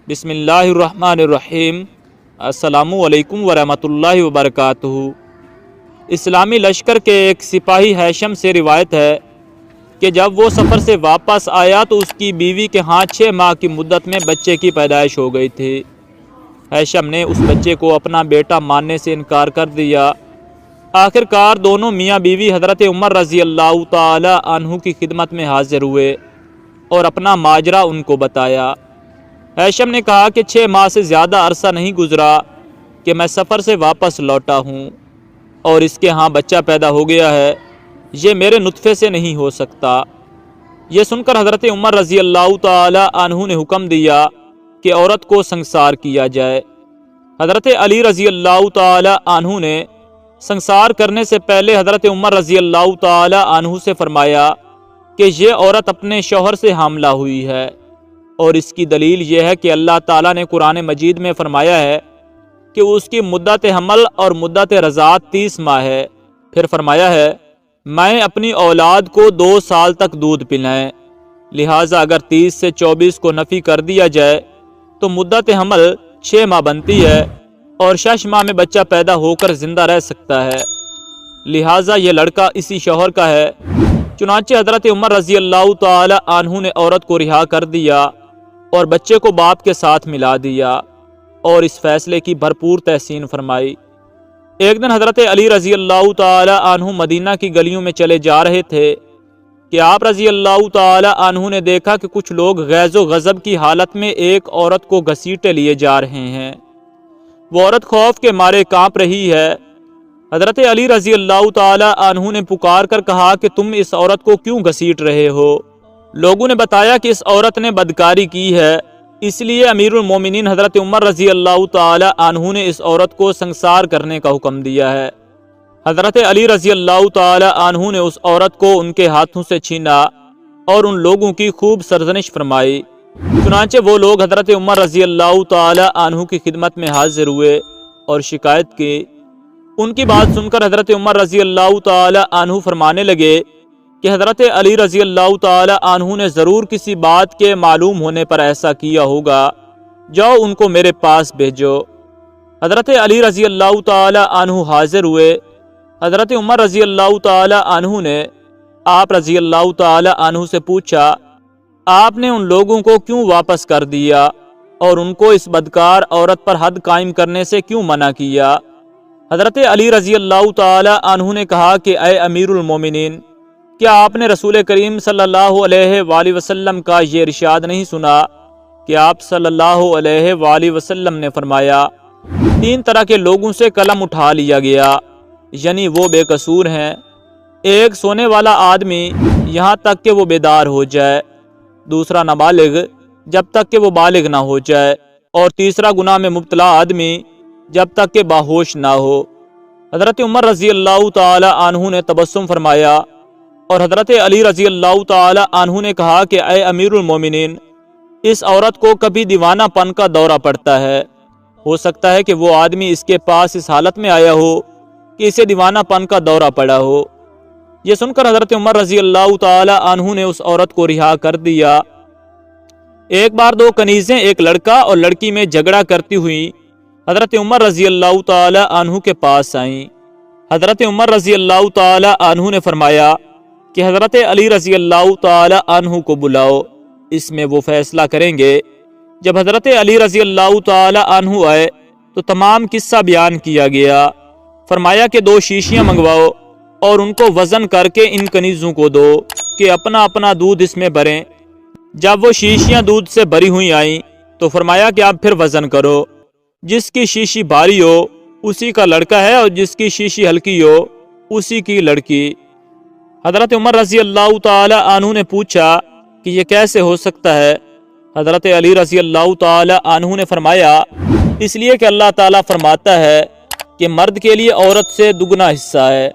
بسم اللہ الرحمن الرحیم۔ السلام علیکم ورحمۃ اللہ وبرکاتہ۔ اسلامی لشکر کے ایک سپاہی ہیشم سے روایت ہے کہ جب وہ سفر سے واپس آیا تو اس کی بیوی کے ہاں 6 ماہ کی مدت میں بچے کی پیدائش ہو گئی تھی۔ ہیشم نے اس بچے کو اپنا بیٹا ماننے سے انکار کر دیا۔ آخر کار دونوں میاں بیوی حضرت عمر رضی اللہ تعالی عنہ کی خدمت میں حاضر ہوئے اور اپنا ماجرا ان کو بتایا۔ ہیشم نے کہا کہ 6 ماہ سے زیادہ عرصہ نہیں گزرا کہ میں سفر سے واپس لوٹا ہوں اور اس کے ہاں بچہ پیدا ہو گیا ہے، یہ میرے نطفے سے نہیں ہو سکتا۔ یہ سن کر حضرت عمر رضی اللہ تعالی عنہ نے حکم دیا کہ عورت کو سنسار کیا جائے۔ حضرت علی رضی اللہ تعالی عنہ نے سنسار کرنے سے پہلے حضرت عمر رضی اللہ تعالی عنہ سے فرمایا کہ یہ عورت اپنے شوہر سے حاملہ ہوئی ہے، اور اس کی دلیل یہ ہے کہ اللہ تعالیٰ نے قرآن مجید میں فرمایا ہے کہ اس کی مدت حمل اور مدت رضاعت 30 ماہ ہے۔ پھر فرمایا ہے میں اپنی اولاد کو 2 سال تک دودھ پلائیں، لہٰذا اگر 30 سے 24 کو نفی کر دیا جائے تو مدت حمل 6 ماہ بنتی ہے اور 6 ماہ میں بچہ پیدا ہو کر زندہ رہ سکتا ہے، لہٰذا یہ لڑکا اسی شوہر کا ہے۔ چنانچہ حضرت عمر رضی اللہ تعالی عنہ نے عورت کو رہا کر دیا اور بچے کو باپ کے ساتھ ملا دیا اور اس فیصلے کی بھرپور تحسین فرمائی۔ ایک دن حضرت علی رضی اللہ تعالی عنہ مدینہ کی گلیوں میں چلے جا رہے تھے کہ آپ رضی اللہ تعالی عنہ نے دیکھا کہ کچھ لوگ غیظ و غضب کی حالت میں ایک عورت کو گھسیٹے لیے جا رہے ہیں۔ وہ عورت خوف کے مارے کانپ رہی ہے۔ حضرت علی رضی اللہ تعالی عنہ نے پکار کر کہا کہ تم اس عورت کو کیوں گھسیٹ رہے ہو؟ لوگوں نے بتایا کہ اس عورت نے بدکاری کی ہے، اس لیے امیر المومنین حضرت عمر رضی اللہ تعالی عنہ نے اس عورت کو سنسار کرنے کا حکم دیا ہے۔ حضرت علی رضی اللہ تعالی عنہ نے اس عورت کو ان کے ہاتھوں سے چھینا اور ان لوگوں کی خوب سرزنش فرمائی۔ چنانچہ وہ لوگ حضرت عمر رضی اللہ تعالی عنہ کی خدمت میں حاضر ہوئے اور شکایت کی۔ ان کی بات سن کر حضرت عمر رضی اللہ تعالی عنہ فرمانے لگے کہ حضرت علی رضی اللہ تعالی عنہ نے ضرور کسی بات کے معلوم ہونے پر ایسا کیا ہوگا، جاؤ ان کو میرے پاس بھیجو۔ حضرت علی رضی اللہ تعالی عنہ حاضر ہوئے۔ حضرت عمر رضی اللہ تعالی عنہ نے آپ رضی اللہ تعالی عنہ سے پوچھا آپ نے ان لوگوں کو کیوں واپس کر دیا اور ان کو اس بدکار عورت پر حد قائم کرنے سے کیوں منع کیا؟ حضرت علی رضی اللہ تعالی عنہ نے کہا کہ اے امیر المومنین، کیا آپ نے رسول کریم صلی اللہ علیہ وآلہ وسلم کا یہ ارشاد نہیں سنا کہ آپ صلی اللہ علیہ وآلہ وسلم نے فرمایا 3 طرح کے لوگوں سے قلم اٹھا لیا گیا، یعنی وہ بے قصور ہیں۔ ایک سونے والا آدمی یہاں تک کہ وہ بیدار ہو جائے، دوسرا نابالغ جب تک کہ وہ بالغ نہ ہو جائے، اور تیسرا گناہ میں مبتلا آدمی جب تک کہ باہوش نہ ہو۔ حضرت عمر رضی اللہ تعالی عنہ نے تبسم فرمایا اور حضرت علی رضی اللہ تعالی عنہ نے کہا کہ اے امیر المومنین، اس عورت کو کبھی دیوانہ پن کا دورہ پڑتا ہے، ہو سکتا ہے کہ وہ آدمی اس کے پاس اس حالت میں آیا ہو کہ اسے دیوانہ پن کا دورہ پڑا ہو۔ یہ سن کر حضرت عمر رضی اللہ تعالی عنہ نے اس عورت کو رہا کر دیا۔ ایک بار 2 کنیزیں ایک لڑکا اور لڑکی میں جھگڑا کرتی ہوئی حضرت عمر رضی اللہ تعالی عنہ کے پاس آئیں۔ حضرت عمر رضی اللہ تعالی عنہ نے فرمایا کہ حضرت علی رضی اللہ تعالی عنہ کو بلاؤ، اس میں وہ فیصلہ کریں گے۔ جب حضرت علی رضی اللہ تعالی عنہ آئے تو تمام قصہ بیان کیا گیا۔ فرمایا کہ 2 شیشیاں منگواؤ اور ان کو وزن کر کے ان کنیزوں کو دو کہ اپنا اپنا دودھ اس میں بھریں۔ جب وہ شیشیاں دودھ سے بھری ہوئی آئیں تو فرمایا کہ آپ پھر وزن کرو، جس کی شیشی بھاری ہو اسی کا لڑکا ہے اور جس کی شیشی ہلکی ہو اسی کی لڑکی۔ حضرت عمر رضی اللہ تعالی عنہ نے پوچھا کہ یہ کیسے ہو سکتا ہے؟ حضرت علی رضی اللہ تعالی عنہ نے فرمایا اس لیے کہ اللہ تعالیٰ فرماتا ہے کہ مرد کے لیے عورت سے 2 حصہ ہے۔